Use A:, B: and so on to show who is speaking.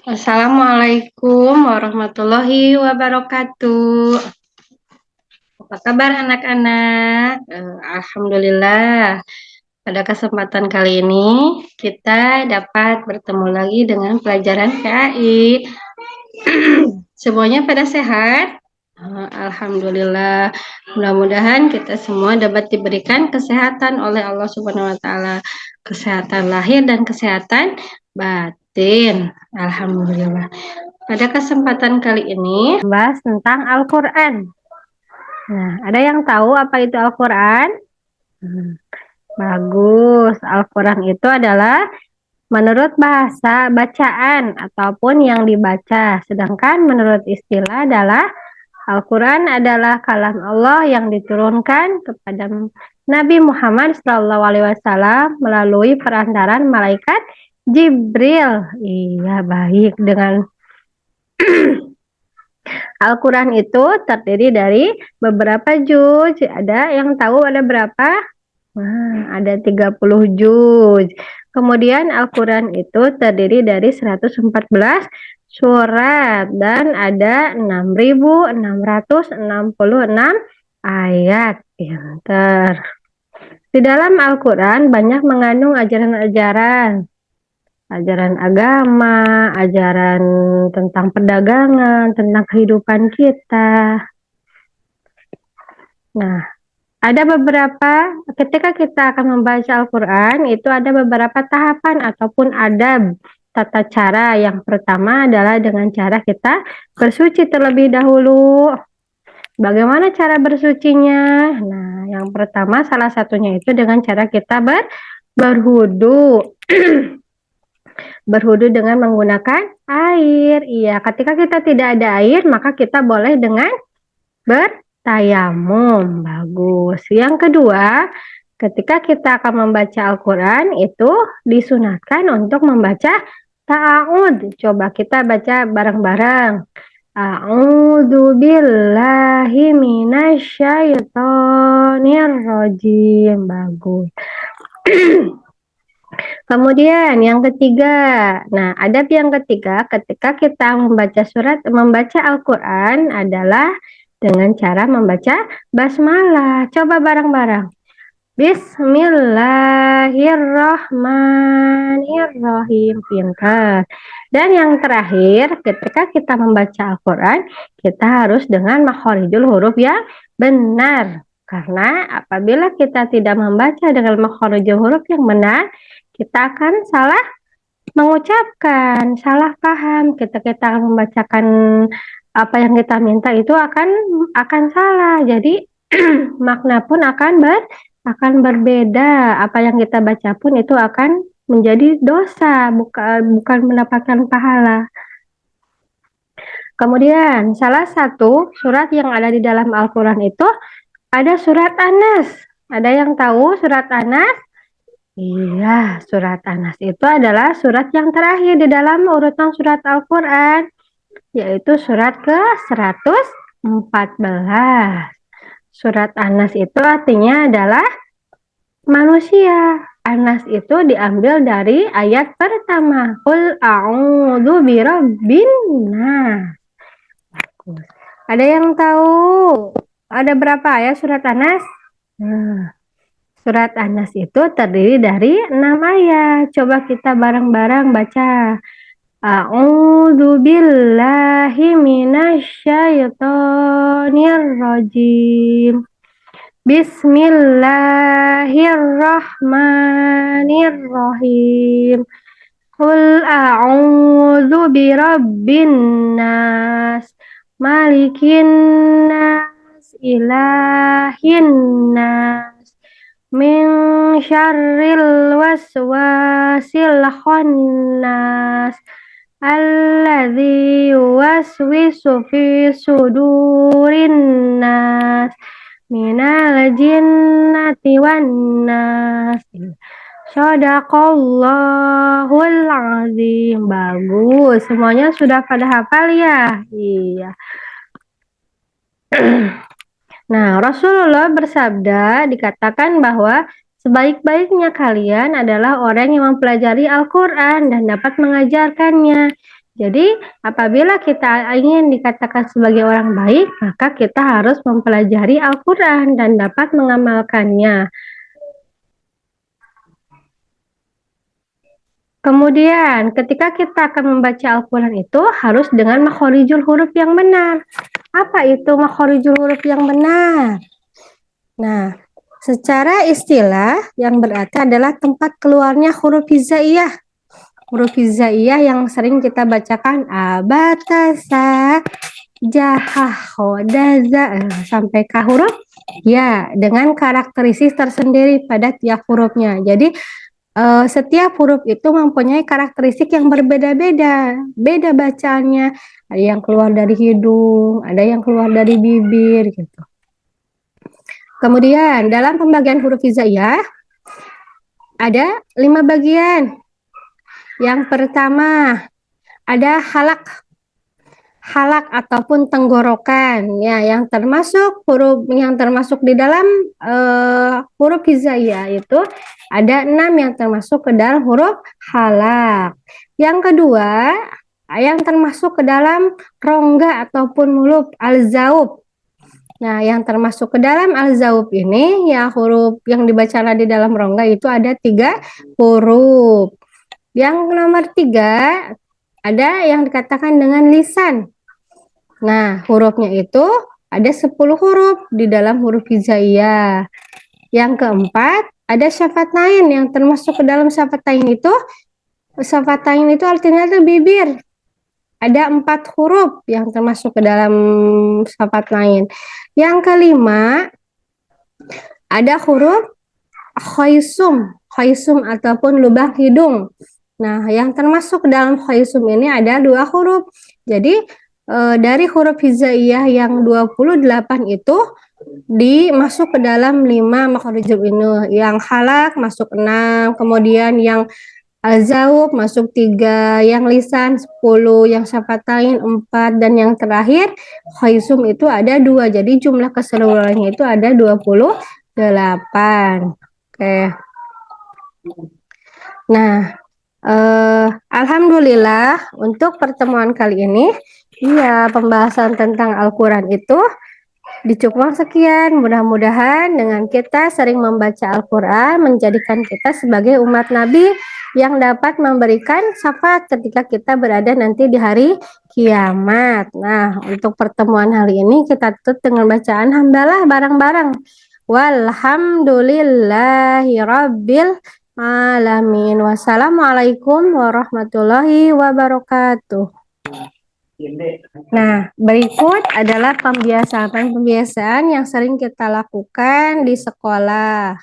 A: Assalamualaikum warahmatullahi wabarakatuh. Apa kabar anak-anak? Alhamdulillah. Pada kesempatan kali ini kita dapat bertemu lagi dengan pelajaran PAI. Semuanya pada sehat? Alhamdulillah. Mudah-mudahan kita semua dapat diberikan kesehatan oleh Allah Subhanahu wa taala. Kesehatan lahir dan kesehatan batin. Alhamdulillah. Pada kesempatan kali ini bahas tentang Al-Qur'an. Nah, ada yang tahu apa itu Al-Qur'an? Bagus. Al-Qur'an itu adalah menurut bahasa bacaan ataupun yang dibaca. Sedangkan menurut istilah adalah Al-Quran adalah kalam Allah yang diturunkan kepada Nabi Muhammad SAW melalui perantaran malaikat Jibril. Iya, baik. Dengan Al-Quran itu terdiri dari beberapa juz. Ada yang tahu ada berapa? Ada 30 juz. Kemudian Al-Quran itu terdiri dari 114 surat dan ada 6.666 ayat. Pinter. Di dalam Al-Quran banyak mengandung ajaran-ajaran. Ajaran agama, ajaran tentang perdagangan, tentang kehidupan kita. Nah, ada beberapa, ketika kita akan membaca Al-Quran, itu ada beberapa tahapan ataupun adab tata cara. Yang pertama adalah dengan cara kita bersuci terlebih dahulu. Bagaimana cara bersucinya? Nah, yang pertama salah satunya itu dengan cara kita berwudu. Berwudu dengan menggunakan air. Iya, ketika kita tidak ada air, maka kita boleh dengan bertayamum. Bagus. Yang kedua, ketika kita akan membaca Al-Quran, itu disunatkan untuk membaca ta'awud. Coba kita baca bareng-bareng. A'udzu billahi minasyaitonir rajim. Bagus. Kemudian yang ketiga, nah adab yang ketiga ketika kita membaca Al-Quran adalah dengan cara membaca basmalah. Coba bareng-bareng. Bismillahirrahmanirrahim. Pintar. Dan yang terakhir, ketika kita membaca Al-Quran, kita harus dengan makhorijul huruf yang benar. Karena apabila kita tidak membaca dengan makhorijul huruf yang benar, kita akan salah mengucapkan, salah paham. Kita membacakan apa yang kita minta itu akan salah. Jadi makna pun akan berbeda. Apa yang kita baca pun itu akan menjadi dosa, bukan mendapatkan pahala. Kemudian salah satu surat yang ada di dalam Al-Quran itu ada surat An-Nas. Ada yang tahu surat An-Nas? Iya, surat An-Nas itu adalah surat yang terakhir di dalam urutan surat Al-Quran, yaitu surat ke-114. Surat An-Nas itu artinya adalah manusia. An-Nas itu diambil dari ayat pertama. Qul a'udzu birabbin nas. Ada yang tahu ada berapa ayat surat An-Nas? Surat An-Nas itu terdiri dari 6 ayat. Coba kita bareng-bareng baca. A'udzu billahi minasyaitonir rajim. Bismillahirrahmanirrahim. Qul a'udzu birabbin nas, malikin nas, ilahin nas, min syarril waswasil khannas, alladzi yuwaswisu fi sudurin nas, minal jinnati wan nas. Shadaqallahul azim. Bagus, semuanya sudah pada hafal ya? Iya. Nah, Rasulullah bersabda, dikatakan bahwa sebaik-baiknya kalian adalah orang yang mempelajari Al-Quran dan dapat mengajarkannya. Jadi, apabila kita ingin dikatakan sebagai orang baik, maka kita harus mempelajari Al-Quran dan dapat mengamalkannya. Kemudian, ketika kita akan membaca Al-Quran itu harus dengan makhorijul huruf yang benar. Apa itu makhorijul huruf yang benar? Nah, secara istilah yang berarti adalah tempat keluarnya huruf hijaiyah. Huruf hijaiyah yang sering kita bacakan abatasa, jahah, khodaza, sampai ke huruf ya dengan karakteristik tersendiri pada tiap hurufnya. Jadi setiap huruf itu mempunyai karakteristik yang berbeda-beda, beda bacaannya. Ada yang keluar dari hidung, ada yang keluar dari bibir, gitu. Kemudian dalam pembagian huruf hijaiyah ada 5 bagian. Yang pertama ada halak ataupun tenggorokan ya, yang termasuk di dalam huruf hijaiyah itu ada 6 yang termasuk ke dalam huruf halak. Yang kedua yang termasuk ke dalam rongga ataupun mulut al-zaub. Nah, yang termasuk ke dalam al-zaub ini ya huruf yang dibaca di dalam rongga itu ada 3 huruf. Yang nomor 3 ada yang dikatakan dengan lisan. Nah, hurufnya itu ada 10 huruf di dalam huruf hijaiyah. Yang keempat, ada syafatain yang termasuk ke dalam syafatain itu artinya itu bibir. Ada 4 huruf yang termasuk ke dalam syafatain. Yang kelima, ada huruf khaisum ataupun lubang hidung. Nah, yang termasuk ke dalam khaisum ini ada 2 huruf. Jadi, dari huruf hijaiyah yang 28 itu dimasuk ke dalam 5 makhorijul ini. Yang halak masuk 6, kemudian yang al-zaub masuk 3, yang lisan 10, yang syafatain 4, dan yang terakhir khaisum itu ada 2. Jadi jumlah keseluruhannya itu ada 28. Oke. Nah, alhamdulillah untuk pertemuan kali ini ya pembahasan tentang Al-Quran itu dicukupkan sekian. Mudah-mudahan dengan kita sering membaca Al-Quran menjadikan kita sebagai umat Nabi yang dapat memberikan syafaat ketika kita berada nanti di hari kiamat. Nah, untuk pertemuan hari ini kita tutup dengan bacaan hamdalah bareng-bareng. Walhamdulillahi rabbil alamin. Wassalamualaikum warahmatullahi wabarakatuh. Nah, berikut adalah pembiasaan yang sering kita lakukan di sekolah.